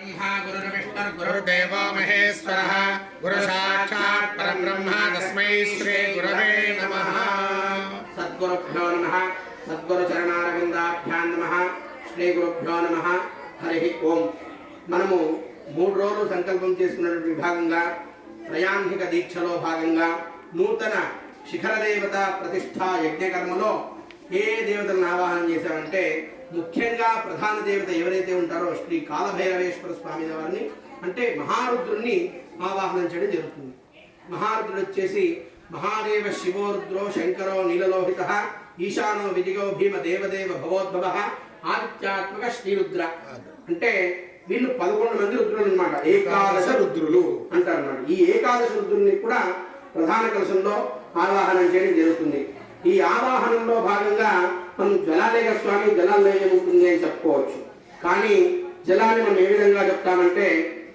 गुरुर्ब्रह्मा गुरुर्विष्णुर्गुरुर्देवो महेश्वरः गुरुसाक्षात् परब्रह्म तस्मै श्री गुरवे नमः। सद्गुरुभ्यो नमः। सद्गुरुचरणारविन्दाभ्यां नमः। श्री गुरुभ्यो नमः। हरि ओम। మనము 3 రోజులు సంకల్పం చేసుకున్నటువంటి విభాగంగా త్రయాంధిక దీక్షలో భాగంగా నూతన శిఖర దేవత ప్రతిష్ఠా యజ్ఞకర్మలో ఏ దేవతలను ఆవాహన చేశారంటే ముఖ్యంగా ప్రధాన దేవత ఎవరైతే ఉంటారో శ్రీ కాలభైరవేశ్వర స్వామి వారిని అంటే మహారుద్రుణ్ణి ఆవాహనం చేయడం జరుగుతుంది. మహారుద్రుడు వచ్చేసి మహాదేవ శివోరుద్రో శంకరో నీలలోహిత ఈశానో విదిగో భీమ దేవదేవ భవోద్భవ ఆదిత్యాత్మక శ్రీరుద్ర అంటే వీళ్ళు 11 మంది రుద్రులు అన్నమాట. ఏకాదశ రుద్రులు అంటారు అన్నమాట. ఈ ఏకాదశ రుద్రుల్ని కూడా ప్రధాన కలశంలో ఆవాహనం చేయడం జరుగుతుంది. ఈ ఆవాహనంలో భాగంగా మనం జలాలేఖ స్వామి జలాల్లో ఏముంటుంది అని చెప్పుకోవచ్చు. కానీ జలాన్ని మనం ఏ విధంగా చెప్తామంటే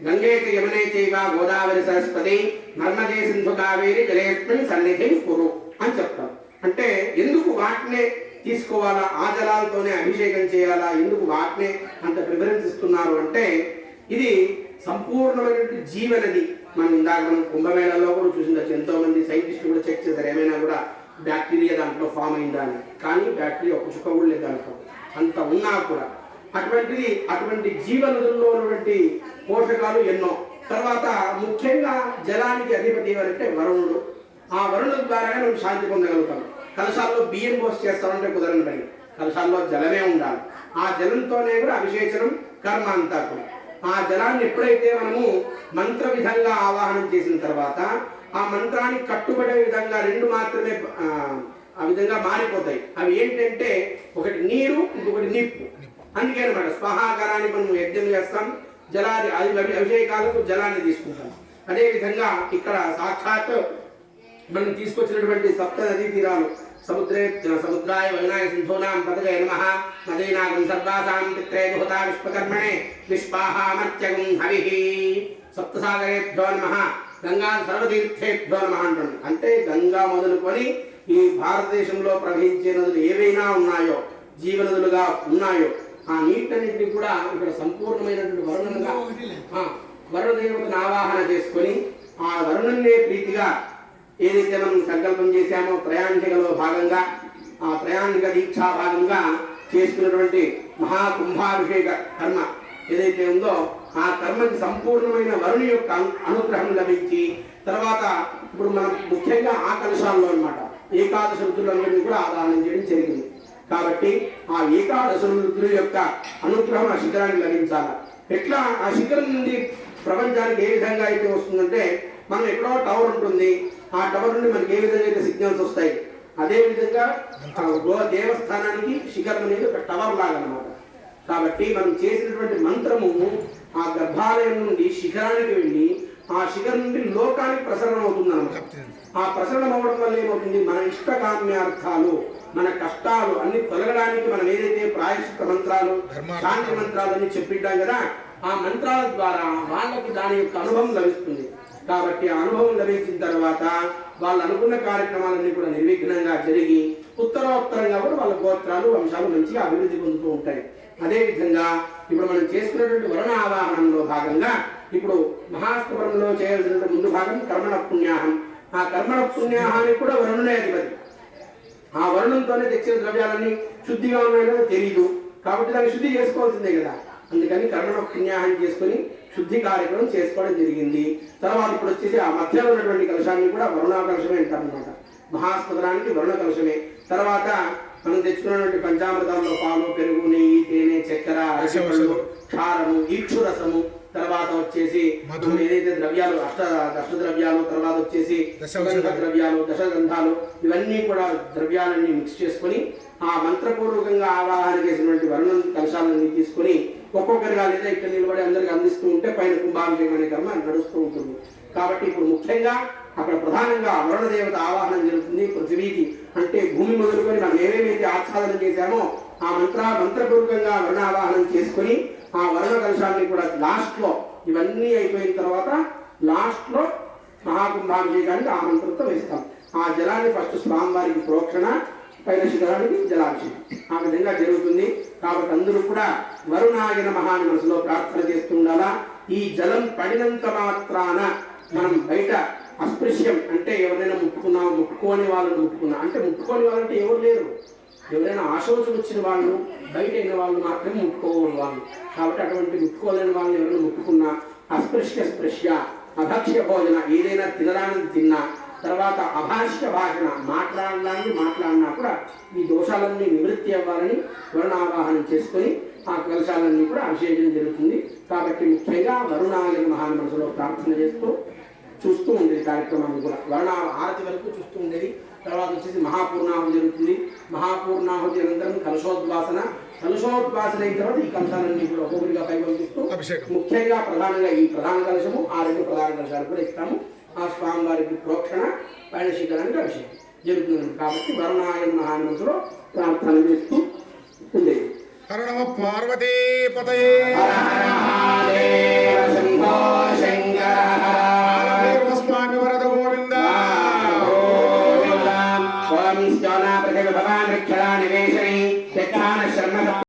గంగేక యమునే చైవ గోదావరి సరస్వతి నర్మదే సింధు కావేరి జలేస్మిన్ సన్నిధిం కురు అని చెప్తాం. అంటే ఎందుకు వాటినే తీసుకోవాలా, ఆ జలాలతోనే అభిషేకం చేయాలా, ఎందుకు వాటినే అంత ప్రిఫరెన్స్ ఇస్తున్నారు అంటే ఇది సంపూర్ణమైనటువంటి జీవనది. మనం కుంభమేళాలో కూడా చూసిండొచ్చు. ఎంతో మంది సైంటిస్టులు కూడా చెక్ చేశారు ఏమైనా కూడా బ్యాక్టీరియా దాంట్లో ఫామ్ అయిందా అని. కానీ బ్యాక్టీరియా ఒక చుక్క కూడా లేదు దాంట్లో, అంత ఉన్నా కూడా అటువంటి జీవనదుల్లో ఉన్నటువంటి పోషకాలు ఎన్నో. తర్వాత ముఖ్యంగా జలానికి అధిపతి ఎవరంటే వరుణుడు. ఆ వరుణుడు ద్వారానే మనం శాంతి పొందగలుగుతాం. కలశాల్లో బియ్యం పోసి చేస్తామంటే కుదరని పని, కలశాల్లో జలమే ఉండాలి. ఆ జలంతోనే కూడా అభిషేచనం కర్మ అంతా కూడా. ఆ జలాన్ని ఎప్పుడైతే మనము మంత్ర విధంగా ఆవాహనం చేసిన తర్వాత ఆ మంత్రానికి కట్టుబడే విధంగా 2 మాత్రమే ఆ విధంగా మారిపోతాయి. అవి ఏంటంటే ఒకటి నీరు, ఇంకొకటి నిప్పు. అందుకే అనమాట స్వాహాకారాన్ని మనం యజ్ఞం చేస్తాం, జలాది అభిషేకాలకు జలాన్ని తీసుకుంటాం. అదేవిధంగా ఇక్కడ సాక్షాత్ మనం తీసుకొచ్చినటువంటి సప్త నదీ తీరాలు సముద్రాయ వైనాయ సింధూనాం పదజయ నమః నదీనాగం సర్వాసాం పిత్రే దుహతా విశ్వకర్మణే విశ్వాహామర్త్యగం హవిః సప్తసాగరేభ్యో నమః గంగా సర్వతీర్థేభ్యో నమః అంటుంది. అంటే గంగా మొదలుకొని ఈ భారతదేశంలో ప్రవహించే నదులు ఏవైనా ఉన్నాయో, జీవనదులుగా ఉన్నాయో ఆ నీటన్నింటినీ కూడా ఇక్కడ సంపూర్ణమైనటువంటి వరుణదేవతను ఆవాహన చేసుకొని ఆ వరుణున్నే ప్రీతిగా ఏదైతే మనం సంకల్పం చేశామో త్రయాంధికలో భాగంగా ఆ త్రయాంధిక దీక్షా భాగంగా చేసుకున్నటువంటి మహాకుంభాభిషేక కర్మ ఏదైతే ఉందో ఆ కర్మకి సంపూర్ణమైన వరుణి యొక్క అనుగ్రహం లభించి తర్వాత ఇప్పుడు మనం ముఖ్యంగా ఆ కలశాల్లో అన్నమాట ఏకాదశ రుద్రులందరినీ కూడా ఆవాహనం చేయడం జరిగింది. కాబట్టి ఆ ఏకాదశ రుద్రుల యొక్క అనుగ్రహం ఆ శిఖరానికి లభించాలి. ఎట్లా ఆ శిఖరం నుండి ప్రపంచానికి ఏ విధంగా అయితే వస్తుందంటే మనం ఎక్కడో టవర్ ఉంటుంది, ఆ టవర్ నుండి మనకి ఏ విధంగా అయితే సిగ్నల్స్ వస్తాయి, అదే విధంగా దేవస్థానానికి శిఖరం అనేది ఒక టవర్ లాగా అన్నమాట. కాబట్టి మనం చేసినటువంటి మంత్రము ఆ గర్భాలయం నుండి శిఖరానికి వెళ్ళి ఆ శిఖరం నుండి లోకానికి ప్రసరణ అవుతుంది అన్నమాట. ఆ ప్రసరణ అవ్వడం వల్ల ఏమవుతుంది, మన ఇష్టకామ్యార్థాలు మన కష్టాలు అన్ని తొలగడానికి మనం ఏదైతే ప్రాయశ్చిత్త మంత్రాలు శాంతి మంత్రాలు అన్ని చెప్పింటాం కదా, ఆ మంత్రాల ద్వారా వాళ్ళకి దాని యొక్క అనుభవం లభిస్తుంది. కాబట్టి ఆ అనుభవం లభించిన తర్వాత వాళ్ళు అనుకున్న కార్యక్రమాలన్నీ కూడా నిర్విఘ్నంగా జరిగి ఉత్తరోత్తరంగా కూడా వాళ్ళ గోత్రాలు వంశాలు మంచిగా అభివృద్ధి పొందుతూ ఉంటాయి. అదేవిధంగా ఇప్పుడు మనం చేసుకున్నటువంటి వరుణ ఆవాహనంలో భాగంగా ఇప్పుడు మహాస్తవరంలో చేయాల్సిన ముందు భాగం కర్మణ పుణ్యాహం. ఆ కర్మణ పుణ్యాహానికి కూడా వరుణునే అధిపతి. ఆ వరుణంతోనే తెచ్చిన ద్రవ్యాలన్నీ శుద్ధిగా ఉన్నాయో తెలియదు, కాబట్టి దాన్ని శుద్ధి చేసుకోవాల్సిందే కదా. అందుకని కర్మణ పుణ్యాహం చేసుకుని శుద్ధి కార్యక్రమం చేసుకోవడం జరిగింది. తర్వాత ఇప్పుడు వచ్చేసి ఆ మధ్యలో ఉన్నటువంటి కలశాన్ని కూడా వరుణ కలశమే అంటారనమాట. మహాస్పదరానికి వరుణ కలశమే. తర్వాత మనం తెచ్చుకున్నటువంటి పంచామృతాల్లో పాలు, పెరుగు, నెయ్యి, తేనె, చక్కెర, అరటిపళ్ళు, క్షారము, ఈక్షురసము, తర్వాత వచ్చేసి ఏదైతే ద్రవ్యాలు అష్టద్రవ్యాలు, తర్వాత వచ్చేసి ద్రవ్యాలు, దశగంధాలు, ఇవన్నీ కూడా ద్రవ్యాలన్నీ మిక్స్ చేసుకొని ఆ మంత్రపూర్వకంగా ఆవాహన చేసినటువంటి వరుణ కలశాలన్నీ తీసుకొని ఒక్కొక్కరిగా లేదా ఇక్కడ నిలబడి అందరికి అందిస్తూ ఉంటే పైన కుంభాభిషేకం అనే కర్మ నడుస్తూ ఉంటుంది. కాబట్టి ఇప్పుడు ముఖ్యంగా అక్కడ ప్రధానంగా వరుణ దేవత ఆవాహనం జరుగుతుంది. పృథివీకి అంటే భూమి మొదలుకొని మనం ఏమేమైతే ఆచ్ఛాదన చేశామో ఆ మంత్రపూర్వకంగా వరుణ ఆవాహనం చేసుకొని ఆ వరుణ కలశాన్ని కూడా లాస్ట్ లో ఇవన్నీ అయిపోయిన తర్వాత లాస్ట్ లో మహాకుంభాభిషేకానికి ఆ మంత్రంతో వేస్తాం. ఆ జలాన్ని ఫస్ట్ స్వామివారికి ప్రోక్షణ, పైన శిఖరానికి జలాభిషేకం ఆ విధంగా జరుగుతుంది. కాబట్టి అందరూ కూడా వరుణాయ నమః అని మనసులో ప్రార్థన చేస్తూ ఉండాలా. ఈ జలం పడినంత మాత్రాన మనం బయట అస్పృశ్యం అంటే ఎవరైనా ముట్టుకోని వాళ్ళని ముట్టుకున్నా అంటే ముట్టుకోని వాళ్ళంటే ఎవరు లేరు. ఎవరైనా ఆశోచన వచ్చిన వాళ్ళు బయట అయిన వాళ్ళు మాత్రమే ముట్టుకోవాలి వాళ్ళు. కాబట్టి అటువంటి ముట్టుకోలేని వాళ్ళని ఎవరైనా ముట్టుకున్నా స్పృశ్య అభక్ష్య భోజన ఏదైనా తినడానికి తిన్నా తర్వాత అభాష్య భాషణ మాట్లాడినా కూడా ఈ దోషాలన్నీ నివృత్తి అవ్వాలని వరుణావాహనం చేసుకొని ఆ కలశాలన్నీ కూడా అభిషేకం జరుగుతుంది. కాబట్టి ముఖ్యంగా వరుణాయ నమః మనసులో ప్రార్థన చేస్తూ చూస్తూ ఉండేది కార్యక్రమాన్ని కూడా వరుణ ఆరతి వరకు చూస్తూ ఉండేది. తర్వాత వచ్చేసి మహాపూర్ణాహుతి జరుగుతుంది. మహాపూర్ణాహుతి అనంతరం కలశోద్వాసన అయిన తర్వాత ఈ కలశాలన్నీ కూడా ఒక్కొక్కటిగా పైకి ముఖ్యంగా ప్రధానంగా ఈ ప్రధాన కలశము ఆ రెండు ప్రధాన కలశాలు కూడా ఇస్తాము. ఆ స్వామివారికి ప్రోక్షణ పైన శిఖరానికి అభిషేకం జరుగుతుంది. కాబట్టి వరుణాయ నమః మనసులో ప్రార్థన చేస్తూ ఉండేది. హర నమ పార్వతీ పతయే స్వామి వరద గోవింద ఓం శ్యానా ప్రజల భవాన్ రక్షణా నివేశని